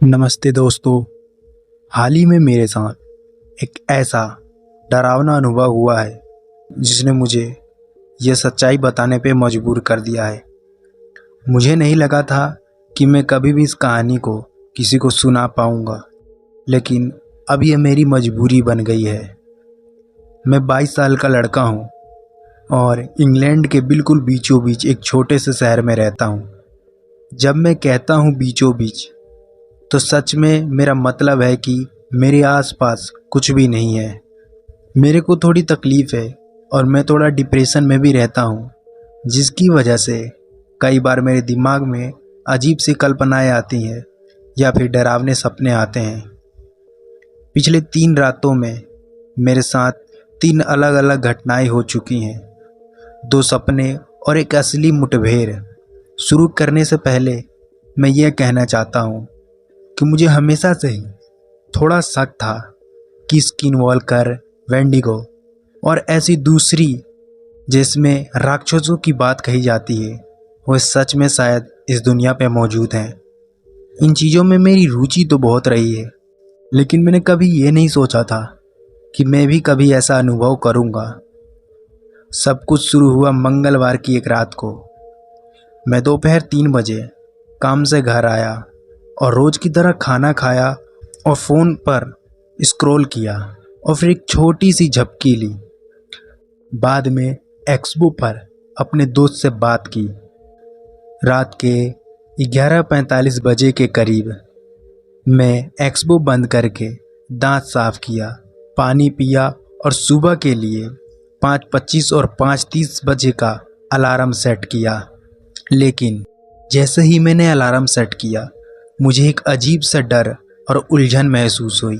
नमस्ते दोस्तों। हाल ही में मेरे साथ एक ऐसा डरावना अनुभव हुआ है जिसने मुझे यह सच्चाई बताने पे मजबूर कर दिया है। मुझे नहीं लगा था कि मैं कभी भी इस कहानी को किसी को सुना पाऊंगा, लेकिन अब यह मेरी मजबूरी बन गई है। मैं 22 साल का लड़का हूँ और इंग्लैंड के बिल्कुल बीचों बीच एक छोटे से शहर में रहता हूँ। जब मैं कहता हूँ बीचों बीच, तो सच में मेरा मतलब है कि मेरे आसपास कुछ भी नहीं है। मेरे को थोड़ी तकलीफ़ है और मैं थोड़ा डिप्रेशन में भी रहता हूँ, जिसकी वजह से कई बार मेरे दिमाग में अजीब सी कल्पनाएं आती हैं या फिर डरावने सपने आते हैं। पिछले 3 रातों में मेरे साथ 3 अलग अलग घटनाएं हो चुकी हैं, 2 सपने और एक असली मुठभेड़। शुरू करने से पहले मैं ये कहना चाहता हूँ कि मुझे हमेशा से ही थोड़ा शक था कि स्किनवॉल्कर, वेंडिगो और ऐसी दूसरी जिसमें राक्षसों की बात कही जाती है, वो सच में शायद इस दुनिया पे मौजूद हैं। इन चीज़ों में मेरी रुचि तो बहुत रही है, लेकिन मैंने कभी ये नहीं सोचा था कि मैं भी कभी ऐसा अनुभव करूँगा। सब कुछ शुरू हुआ मंगलवार की एक रात को। मैं दोपहर 3 बजे काम से घर आया और रोज़ की तरह खाना खाया और फ़ोन पर स्क्रॉल किया और फिर एक छोटी सी झपकी ली। बाद में एक्सबो पर अपने दोस्त से बात की। रात के 11:45 बजे के करीब मैं एक्सबो बंद करके दांत साफ किया, पानी पिया और सुबह के लिए 5:25 और 5:30 बजे का अलार्म सेट किया। लेकिन जैसे ही मैंने अलार्म सेट किया, मुझे एक अजीब सा डर और उलझन महसूस हुई।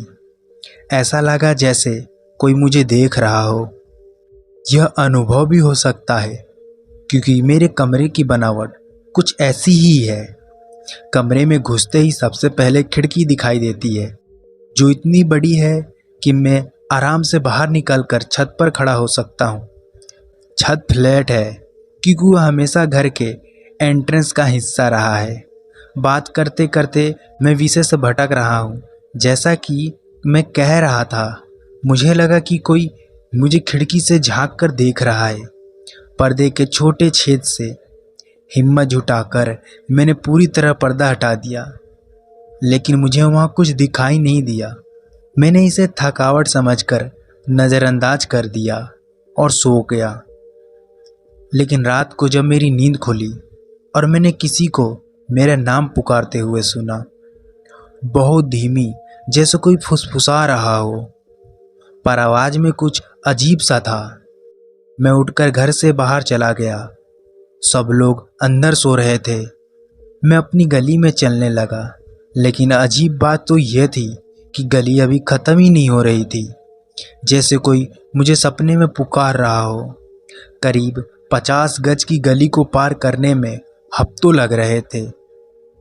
ऐसा लगा जैसे कोई मुझे देख रहा हो। यह अनुभव भी हो सकता है क्योंकि मेरे कमरे की बनावट कुछ ऐसी ही है। कमरे में घुसते ही सबसे पहले खिड़की दिखाई देती है, जो इतनी बड़ी है कि मैं आराम से बाहर निकलकर छत पर खड़ा हो सकता हूँ। छत फ्लैट है क्योंकि वह हमेशा घर के एंट्रेंस का हिस्सा रहा है। बात करते करते मैं विषय से भटक रहा हूँ। जैसा कि मैं कह रहा था, मुझे लगा कि कोई मुझे खिड़की से झांक कर देख रहा है। पर्दे के छोटे छेद से हिम्मत जुटाकर मैंने पूरी तरह पर्दा हटा दिया, लेकिन मुझे वहाँ कुछ दिखाई नहीं दिया। मैंने इसे थकावट समझकर नज़रअंदाज कर दिया और सो गया। लेकिन रात को जब मेरी नींद खुली और मैंने किसी को मेरा नाम पुकारते हुए सुना, बहुत धीमी, जैसे कोई फुसफुसा रहा हो, पर आवाज़ में कुछ अजीब सा था। मैं उठकर घर से बाहर चला गया। सब लोग अंदर सो रहे थे। मैं अपनी गली में चलने लगा, लेकिन अजीब बात तो यह थी कि गली अभी ख़त्म ही नहीं हो रही थी, जैसे कोई मुझे सपने में पुकार रहा हो। करीब 50 गज की गली को पार करने में हफ्तों लग रहे थे।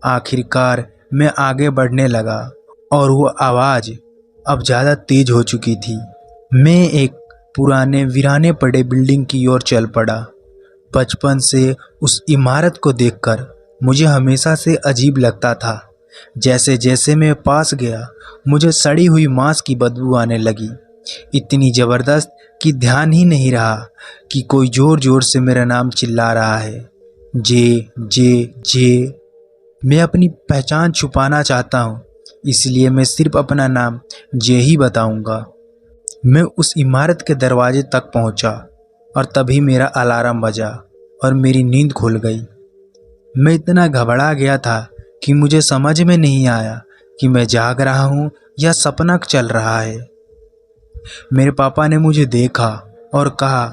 आखिरकार मैं आगे बढ़ने लगा और वो आवाज़ अब ज़्यादा तेज हो चुकी थी। मैं एक पुराने वीराने पड़े बिल्डिंग की ओर चल पड़ा। बचपन से उस इमारत को देखकर मुझे हमेशा से अजीब लगता था। जैसे जैसे मैं पास गया, मुझे सड़ी हुई मांस की बदबू आने लगी, इतनी ज़बरदस्त कि ध्यान ही नहीं रहा कि कोई ज़ोर ज़ोर से मेरा नाम चिल्ला रहा है, जे जे जे। मैं अपनी पहचान छुपाना चाहता हूँ, इसलिए मैं सिर्फ अपना नाम जे ही बताऊँगा। मैं उस इमारत के दरवाजे तक पहुँचा और तभी मेरा अलार्म बजा और मेरी नींद खुल गई। मैं इतना घबरा गया था कि मुझे समझ में नहीं आया कि मैं जाग रहा हूँ या सपना चल रहा है। मेरे पापा ने मुझे देखा और कहा,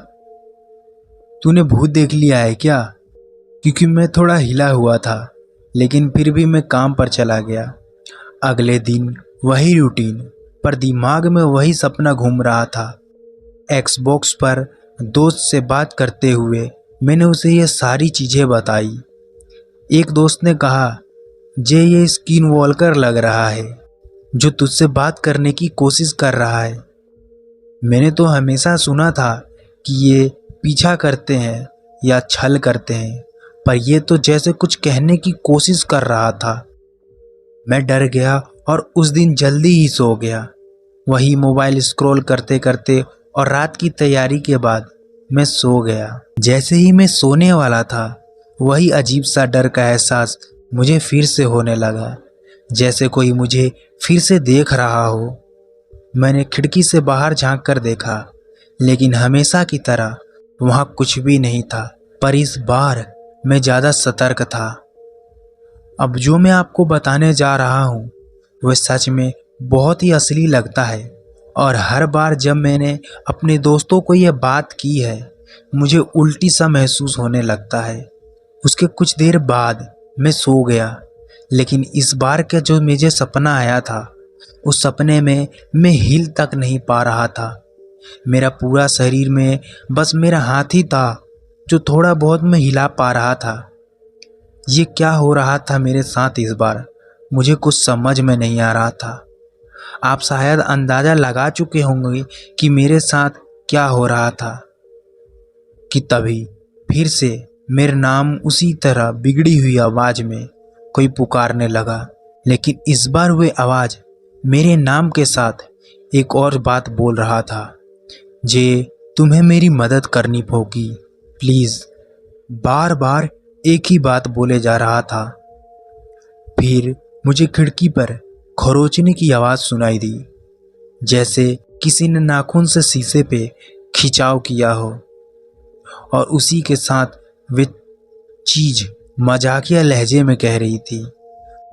तूने भूत देख लिया है क्या? क्योंकि मैं थोड़ा हिला हुआ था, लेकिन फिर भी मैं काम पर चला गया। अगले दिन वही रूटीन, पर दिमाग में वही सपना घूम रहा था। एक्सबॉक्स पर दोस्त से बात करते हुए मैंने उसे ये सारी चीज़ें बताई। एक दोस्त ने कहा, ये स्किनवॉल्कर लग रहा है जो तुझसे बात करने की कोशिश कर रहा है। मैंने तो हमेशा सुना था कि ये पीछा करते हैं या छल करते हैं, पर यह तो जैसे कुछ कहने की कोशिश कर रहा था। मैं डर गया और उस दिन जल्दी ही सो गया। वही मोबाइल स्क्रॉल करते करते और रात की तैयारी के बाद मैं सो गया। जैसे ही मैं सोने वाला था, वही अजीब सा डर का एहसास मुझे फिर से होने लगा, जैसे कोई मुझे फिर से देख रहा हो। मैंने खिड़की से बाहर झांक कर देखा, लेकिन हमेशा की तरह वहां कुछ भी नहीं था। पर इस बार मैं ज़्यादा सतर्क था। अब जो मैं आपको बताने जा रहा हूँ वह सच में बहुत ही असली लगता है, और हर बार जब मैंने अपने दोस्तों को यह बात की है, मुझे उल्टी सा महसूस होने लगता है। उसके कुछ देर बाद मैं सो गया, लेकिन इस बार का जो मुझे सपना आया था, उस सपने में मैं हिल तक नहीं पा रहा था। मेरा पूरा शरीर में बस मेरा हाथ ही था जो थोड़ा बहुत मैं हिला पा रहा था। ये क्या हो रहा था मेरे साथ इस बार, मुझे कुछ समझ में नहीं आ रहा था। आप शायद अंदाज़ा लगा चुके होंगे कि मेरे साथ क्या हो रहा था, कि तभी फिर से मेरा नाम उसी तरह बिगड़ी हुई आवाज़ में कोई पुकारने लगा। लेकिन इस बार वह आवाज़ मेरे नाम के साथ एक और बात बोल रहा था, जे तुम्हें मेरी मदद करनी होगी प्लीज़। बार बार एक ही बात बोले जा रहा था। फिर मुझे खिड़की पर खरोंचने की आवाज़ सुनाई दी, जैसे किसी ने नाखून से शीशे पे खिंचाव किया हो, और उसी के साथ वे चीज़ मजाकिया लहजे में कह रही थी,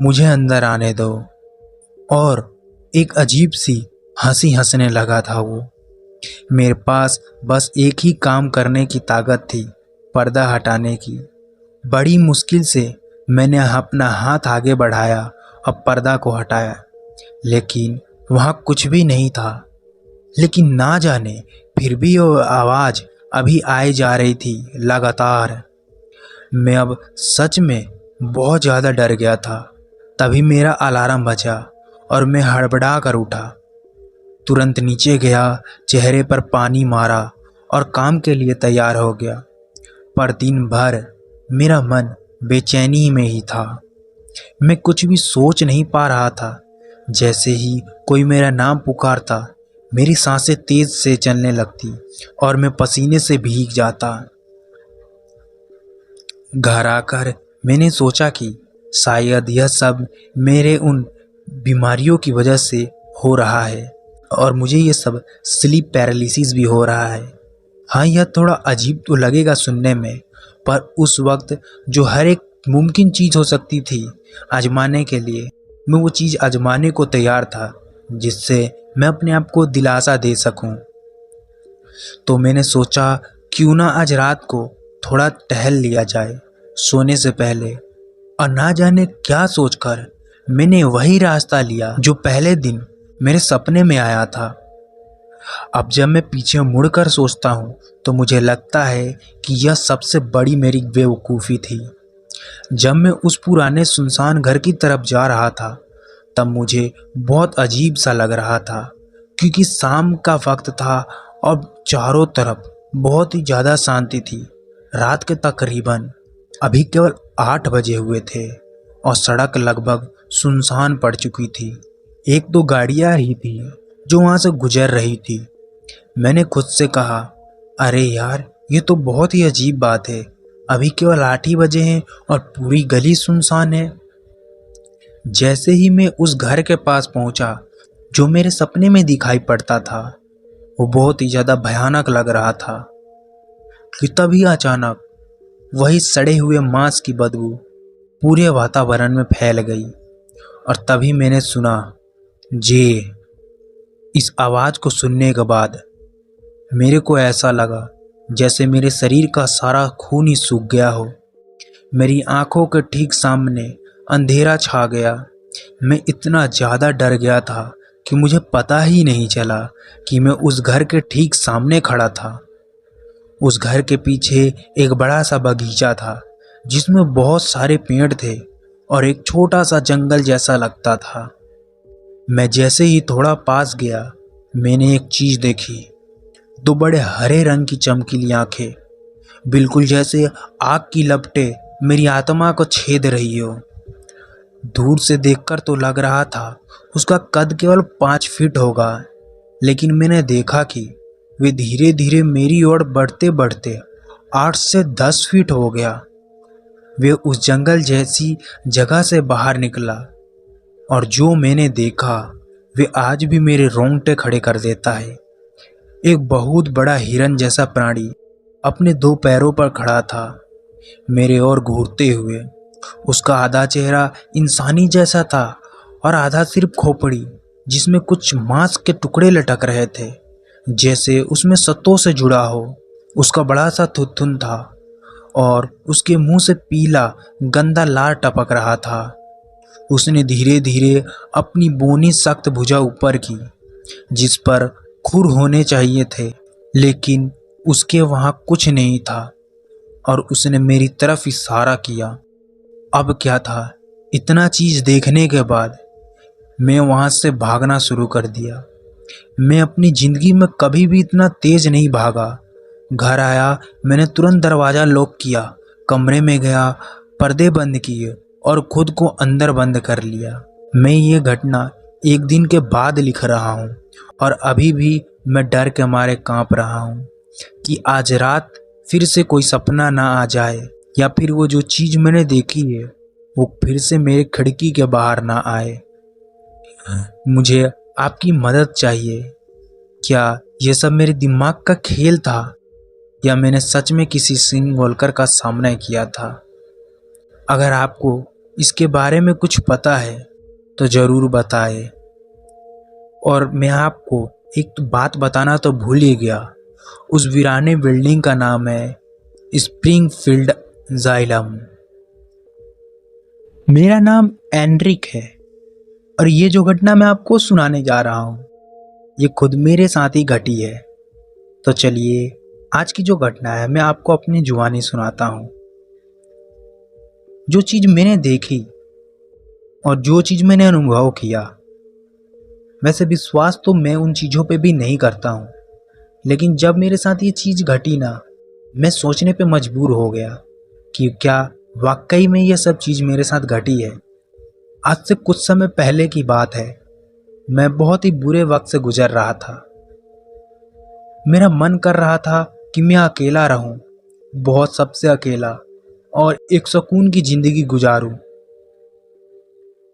मुझे अंदर आने दो। और एक अजीब सी हंसी हंसने लगा था वो। मेरे पास बस एक ही काम करने की ताकत थी, पर्दा हटाने की। बड़ी मुश्किल से मैंने अपना हाथ आगे बढ़ाया और पर्दा को हटाया, लेकिन वहाँ कुछ भी नहीं था। लेकिन ना जाने फिर भी वो आवाज़ अभी आए जा रही थी लगातार। मैं अब सच में बहुत ज़्यादा डर गया था। तभी मेरा अलार्म बजा और मैं हड़बड़ा कर उठा। तुरंत नीचे गया, चेहरे पर पानी मारा और काम के लिए तैयार हो गया। पर दिन भर मेरा मन बेचैनी में ही था। मैं कुछ भी सोच नहीं पा रहा था। जैसे ही कोई मेरा नाम पुकारता, मेरी सांसें तेज से चलने लगती और मैं पसीने से भीग जाता। घर आकर मैंने सोचा कि शायद यह सब मेरे उन बीमारियों की वजह से हो रहा है, और मुझे ये सब स्लीप पैरालिसिस भी हो रहा है। हाँ, यह थोड़ा अजीब तो लगेगा सुनने में, पर उस वक्त जो हर एक मुमकिन चीज़ हो सकती थी आजमाने के लिए, मैं वो चीज़ आजमाने को तैयार था, जिससे मैं अपने आप को दिलासा दे सकूं। तो मैंने सोचा क्यों ना आज रात को थोड़ा टहल लिया जाए सोने से पहले। और ना जाने क्या सोचकर मैंने वही रास्ता लिया जो पहले दिन मेरे सपने में आया था। अब जब मैं पीछे मुड़कर सोचता हूँ तो मुझे लगता है कि यह सबसे बड़ी मेरी बेवकूफ़ी थी। जब मैं उस पुराने सुनसान घर की तरफ जा रहा था, तब मुझे बहुत अजीब सा लग रहा था, क्योंकि शाम का वक्त था और चारों तरफ बहुत ही ज़्यादा शांति थी। रात के तकरीबन अभी केवल 8 बजे हुए थे और सड़क लगभग सुनसान पड़ चुकी थी। एक दो गाड़ियाँ ही थी जो वहाँ से गुजर रही थी। मैंने खुद से कहा, अरे यार, ये तो बहुत ही अजीब बात है। अभी केवल 8 ही बजे हैं और पूरी गली सुनसान है। जैसे ही मैं उस घर के पास पहुंचा जो मेरे सपने में दिखाई पड़ता था, वो बहुत ही ज़्यादा भयानक लग रहा था। कि तभी अचानक वही सड़े हुए मांस की बदबू पूरे वातावरण में फैल गई, और तभी मैंने सुना जे। इस आवाज़ को सुनने के बाद मेरे को ऐसा लगा जैसे मेरे शरीर का सारा खून ही सूख गया हो। मेरी आंखों के ठीक सामने अंधेरा छा गया। मैं इतना ज़्यादा डर गया था कि मुझे पता ही नहीं चला कि मैं उस घर के ठीक सामने खड़ा था। उस घर के पीछे एक बड़ा सा बगीचा था जिसमें बहुत सारे पेड़ थे और एक छोटा सा जंगल जैसा लगता था। मैं जैसे ही थोड़ा पास गया, मैंने एक चीज़ देखी। 2 बड़े हरे रंग की चमकीली आंखें, बिल्कुल जैसे आग की लपटें मेरी आत्मा को छेद रही हो। दूर से देखकर तो लग रहा था उसका कद केवल 5 फीट होगा, लेकिन मैंने देखा कि वे धीरे धीरे मेरी ओर बढ़ते बढ़ते 8 से 10 फीट हो गया। वे उस जंगल जैसी जगह से बाहर निकला और जो मैंने देखा वे आज भी मेरे रोंगटे खड़े कर देता है। एक बहुत बड़ा हिरन जैसा प्राणी अपने 2 पैरों पर खड़ा था, मेरे ओर घूरते हुए। उसका आधा चेहरा इंसानी जैसा था और आधा सिर्फ खोपड़ी, जिसमें कुछ मांस के टुकड़े लटक रहे थे, जैसे उसमें सत्तों से जुड़ा हो। उसका बड़ा सा थुथुन था और उसके मुंह से पीला गंदा लार टपक रहा था। उसने धीरे धीरे अपनी बोनी सख्त भुजा ऊपर की, जिस पर खुर होने चाहिए थे, लेकिन उसके वहां कुछ नहीं था, और उसने मेरी तरफ इशारा किया। अब क्या था, इतना चीज देखने के बाद मैं वहां से भागना शुरू कर दिया। मैं अपनी जिंदगी में कभी भी इतना तेज नहीं भागा। घर आया, मैंने तुरंत दरवाजा लॉक किया, कमरे में गया, पर्दे बंद किए और खुद को अंदर बंद कर लिया। मैं ये घटना एक दिन के बाद लिख रहा हूँ और अभी भी मैं डर के मारे कांप रहा हूँ कि आज रात फिर से कोई सपना ना आ जाए, या फिर वो जो चीज मैंने देखी है वो फिर से मेरे खिड़की के बाहर ना आए। मुझे आपकी मदद चाहिए। क्या ये सब मेरे दिमाग का खेल था, या मैंने सच में किसी सिंह वॉल्कर का सामना किया था? अगर आपको इसके बारे में कुछ पता है तो ज़रूर बताएं। और मैं आपको एक बात बताना तो भूल ही गया, उस वीराने बिल्डिंग का नाम है स्प्रिंगफील्ड जाइलम। मेरा नाम एनरिक है और ये जो घटना मैं आपको सुनाने जा रहा हूँ ये खुद मेरे साथ ही घटी है। तो चलिए आज की जो घटना है मैं आपको अपनी जुबानी सुनाता हूँ। जो चीज़ मैंने देखी और जो चीज़ मैंने अनुभव किया, वैसे विश्वास तो मैं उन चीज़ों पे भी नहीं करता हूँ, लेकिन जब मेरे साथ ये चीज़ घटी ना, मैं सोचने पे मजबूर हो गया कि क्या वाकई में ये सब चीज़ मेरे साथ घटी है। आज से कुछ समय पहले की बात है, मैं बहुत ही बुरे वक्त से गुजर रहा था। मेरा मन कर रहा था कि मैं अकेला रहूं, बहुत सबसे अकेला, और एक सुकून की जिंदगी गुजारूं।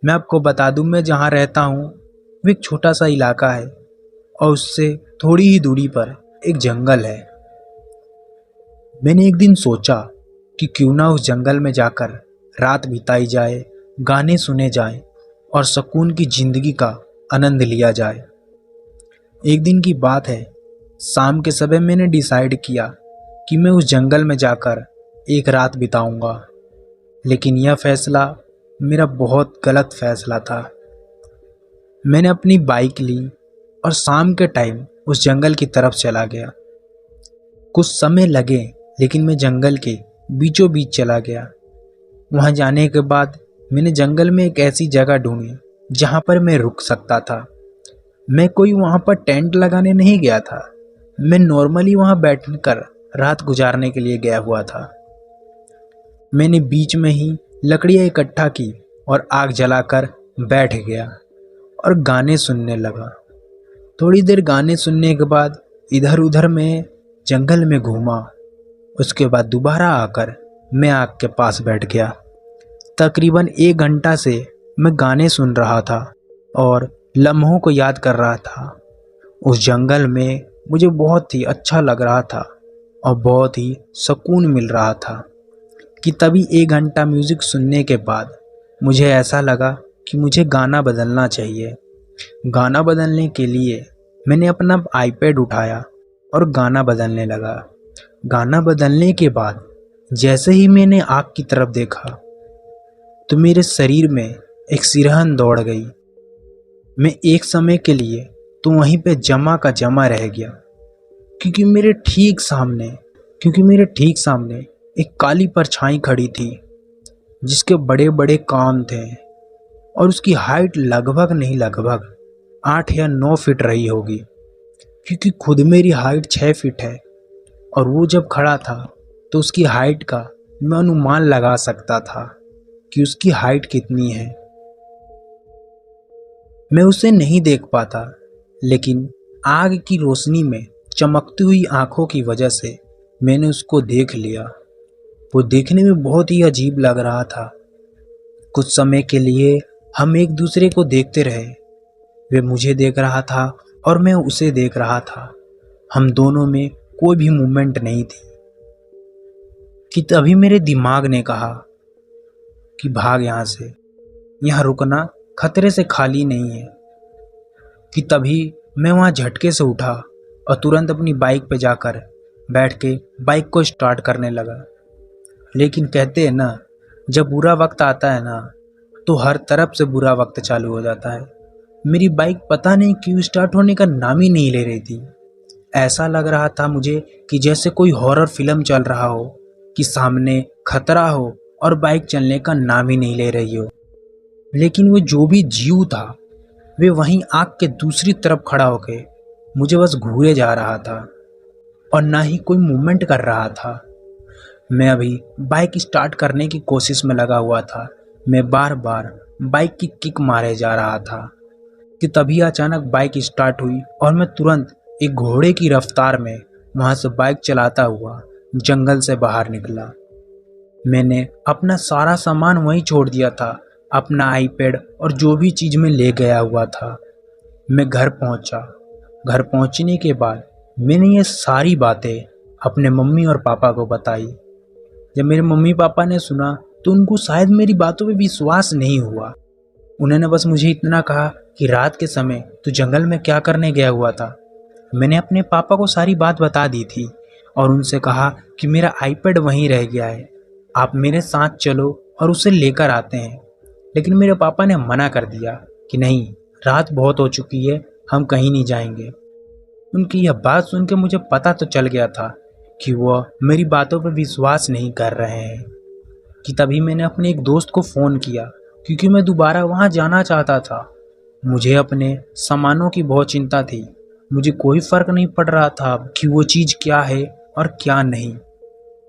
मैं आपको बता दूं, मैं जहां रहता हूं वो एक छोटा सा इलाका है और उससे थोड़ी ही दूरी पर एक जंगल है। मैंने एक दिन सोचा कि क्यों ना उस जंगल में जाकर रात बिताई जाए, गाने सुने जाएं और सुकून की जिंदगी का आनंद लिया जाए। एक दिन की बात है, शाम के समय मैंने डिसाइड किया कि मैं उस जंगल में जाकर एक रात बिताऊंगा। लेकिन यह फैसला मेरा बहुत गलत फैसला था। मैंने अपनी बाइक ली और शाम के टाइम उस जंगल की तरफ चला गया। कुछ समय लगे, लेकिन मैं जंगल के बीचों बीच चला गया। वहां जाने के बाद मैंने जंगल में एक ऐसी जगह ढूंढी जहां पर मैं रुक सकता था। मैं कोई वहां पर टेंट लगाने नहीं गया था, मैं नॉर्मली वहां बैठकर रात गुजारने के लिए गया हुआ था। मैंने बीच में ही लकड़ियां इकट्ठा की और आग जलाकर बैठ गया और गाने सुनने लगा। थोड़ी देर गाने सुनने के बाद इधर उधर मैं जंगल में घूमा। उसके बाद दोबारा आकर मैं आग के पास बैठ गया। तकरीबन 1 घंटा से मैं गाने सुन रहा था और लम्हों को याद कर रहा था। उस जंगल में मुझे बहुत ही अच्छा लग रहा था और बहुत ही सुकून मिल रहा था कि तभी 1 घंटा म्यूज़िक सुनने के बाद मुझे ऐसा लगा कि मुझे गाना बदलना चाहिए। गाना बदलने के लिए मैंने अपना आईपैड उठाया और गाना बदलने लगा। गाना बदलने के बाद जैसे ही मैंने आग की तरफ देखा तो मेरे शरीर में एक सिरहन दौड़ गई। मैं एक समय के लिए तो वहीं पे जमा का जमा रह गया, क्योंकि मेरे ठीक सामने एक काली परछाई खड़ी थी जिसके बड़े बड़े कान थे और उसकी हाइट लगभग 8 या 9 फीट रही होगी, क्योंकि खुद मेरी हाइट 6 फीट है और वो जब खड़ा था तो उसकी हाइट का मैं अनुमान लगा सकता था कि उसकी हाइट कितनी है। मैं उसे नहीं देख पाता, लेकिन आग की रोशनी में चमकती हुई आंखों की वजह से मैंने उसको देख लिया। वो देखने में बहुत ही अजीब लग रहा था। कुछ समय के लिए हम एक दूसरे को देखते रहे। वे मुझे देख रहा था और मैं उसे देख रहा था। हम दोनों में कोई भी मूवमेंट नहीं थी कि तभी मेरे दिमाग ने कहा कि भाग यहाँ से, यहाँ रुकना खतरे से खाली नहीं है। कि तभी मैं वहाँ झटके से उठा और तुरंत अपनी बाइक पे जाकर बैठ के बाइक को स्टार्ट करने लगा। लेकिन कहते हैं ना, जब बुरा वक्त आता है ना, तो हर तरफ से बुरा वक्त चालू हो जाता है। मेरी बाइक पता नहीं क्यों स्टार्ट होने का नाम ही नहीं ले रही थी। ऐसा लग रहा था मुझे कि जैसे कोई हॉरर फिल्म चल रहा हो, कि सामने खतरा हो और बाइक चलने का नाम ही नहीं ले रही हो। लेकिन वो जो भी जीव था, वे वहीं आग के दूसरी तरफ खड़ा होके मुझे बस घूरे जा रहा था और ना ही कोई मूवमेंट कर रहा था। मैं अभी बाइक स्टार्ट करने की कोशिश में लगा हुआ था। मैं बार बार बाइक की किक मारे जा रहा था कि तभी अचानक बाइक स्टार्ट हुई और मैं तुरंत एक घोड़े की रफ्तार में वहां से बाइक चलाता हुआ जंगल से बाहर निकला। मैंने अपना सारा सामान वहीं छोड़ दिया था, अपना आईपैड और जो भी चीज़ मैं ले गया हुआ था। मैं घर पहुंचा। घर पहुंचने के बाद मैंने ये सारी बातें अपने मम्मी और पापा को बताई। जब मेरे मम्मी पापा ने सुना तो उनको शायद मेरी बातों पे विश्वास नहीं हुआ। उन्होंने बस मुझे इतना कहा कि रात के समय तू जंगल में क्या करने गया हुआ था। मैंने अपने पापा को सारी बात बता दी थी और उनसे कहा कि मेरा आईपैड वहीं रह गया है, आप मेरे साथ चलो और उसे लेकर आते हैं। लेकिन मेरे पापा ने मना कर दिया कि नहीं, रात बहुत हो चुकी है, हम कहीं नहीं जाएंगे। उनकी यह बात सुन के मुझे पता तो चल गया था कि वह मेरी बातों पर विश्वास नहीं कर रहे हैं। कि तभी मैंने अपने एक दोस्त को फ़ोन किया, क्योंकि मैं दोबारा वहाँ जाना चाहता था। मुझे अपने सामानों की बहुत चिंता थी। मुझे कोई फ़र्क नहीं पड़ रहा था कि वो चीज़ क्या है और क्या नहीं,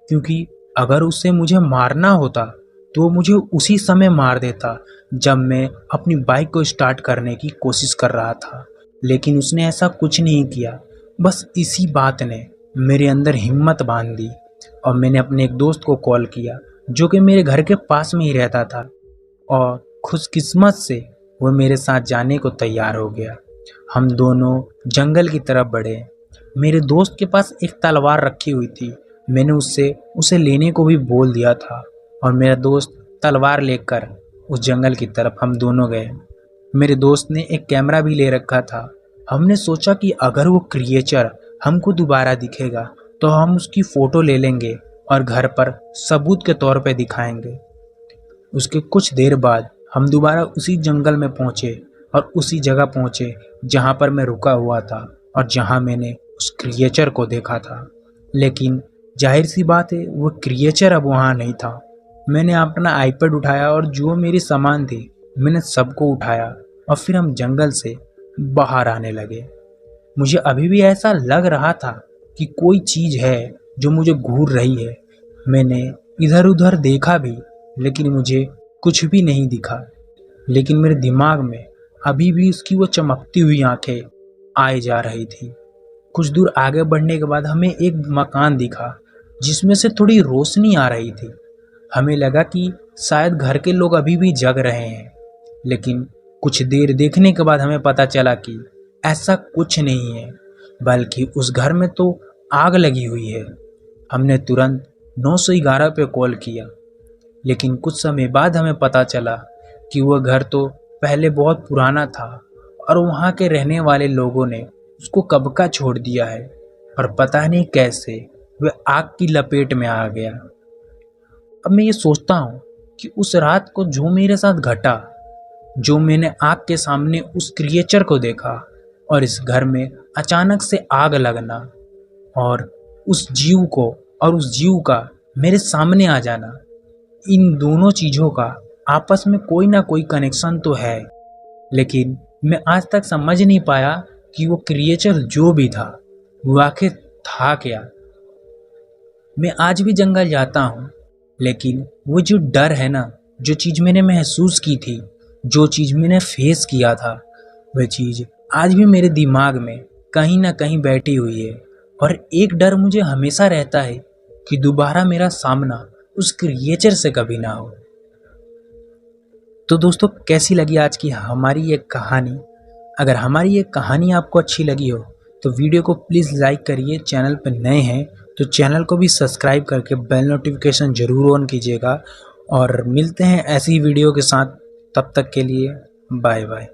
क्योंकि अगर उससे मुझे मारना होता तो वो मुझे उसी समय मार देता जब मैं अपनी बाइक को स्टार्ट करने की कोशिश कर रहा था। लेकिन उसने ऐसा कुछ नहीं किया। बस इसी बात ने मेरे अंदर हिम्मत बांध दी और मैंने अपने एक दोस्त को कॉल किया जो कि मेरे घर के पास में ही रहता था, और खुशकिस्मत से वो मेरे साथ जाने को तैयार हो गया। हम दोनों जंगल की तरफ बढ़े। मेरे दोस्त के पास एक तलवार रखी हुई थी। मैंने उससे उसे लेने को भी बोल दिया था और मेरा दोस्त तलवार लेकर उस जंगल की तरफ हम दोनों गए। मेरे दोस्त ने एक कैमरा भी ले रखा था। हमने सोचा कि अगर वो क्रिएचर हमको दोबारा दिखेगा तो हम उसकी फ़ोटो ले लेंगे और घर पर सबूत के तौर पे दिखाएंगे। उसके कुछ देर बाद हम दोबारा उसी जंगल में पहुंचे और उसी जगह पहुंचे जहां पर मैं रुका हुआ था और जहां मैंने उस क्रिएचर को देखा था। लेकिन जाहिर सी बात है, वो क्रिएचर अब वहां नहीं था। मैंने अपना आईपैड उठाया और जो मेरे सामान थे मैंने सबको उठाया और फिर हम जंगल से बाहर आने लगे। मुझे अभी भी ऐसा लग रहा था कि कोई चीज़ है जो मुझे घूर रही है। मैंने इधर उधर देखा भी, लेकिन मुझे कुछ भी नहीं दिखा। लेकिन मेरे दिमाग में अभी भी उसकी वो चमकती हुई आंखें आए जा रही थी। कुछ दूर आगे बढ़ने के बाद हमें एक मकान दिखा जिसमें से थोड़ी रोशनी आ रही थी। हमें लगा कि शायद घर के लोग अभी भी जग रहे हैं, लेकिन कुछ देर देखने के बाद हमें पता चला कि ऐसा कुछ नहीं है, बल्कि उस घर में तो आग लगी हुई है। हमने तुरंत 911 पे कॉल किया, लेकिन कुछ समय बाद हमें पता चला कि वह घर तो पहले बहुत पुराना था और वहाँ के रहने वाले लोगों ने उसको कब का छोड़ दिया है, और पता नहीं कैसे वह आग की लपेट में आ गया। अब मैं ये सोचता हूँ कि उस रात को जो मेरे साथ घटा, जो मैंने आग के सामने उस क्रिएचर को देखा और इस घर में अचानक से आग लगना और उस जीव को और उस जीव का मेरे सामने आ जाना, इन दोनों चीज़ों का आपस में कोई ना कोई कनेक्शन तो है। लेकिन मैं आज तक समझ नहीं पाया कि वो क्रिएचर जो भी था वो आखिर था क्या। मैं आज भी जंगल जाता हूँ, लेकिन वो जो डर है ना, जो चीज़ मैंने महसूस की थी, जो चीज़ मैंने फेस किया था, वह चीज़ आज भी मेरे दिमाग में कहीं ना कहीं बैठी हुई है और एक डर मुझे हमेशा रहता है कि दोबारा मेरा सामना उस क्रिएचर से कभी ना हो। तो दोस्तों, कैसी लगी आज की हमारी ये कहानी? अगर हमारी ये कहानी आपको अच्छी लगी हो तो वीडियो को प्लीज़ लाइक करिए। चैनल पर नए हैं तो चैनल को भी सब्सक्राइब करके बेल नोटिफिकेशन ज़रूर ऑन कीजिएगा और मिलते हैं ऐसी वीडियो के साथ। तब तक के लिए बाय बाय।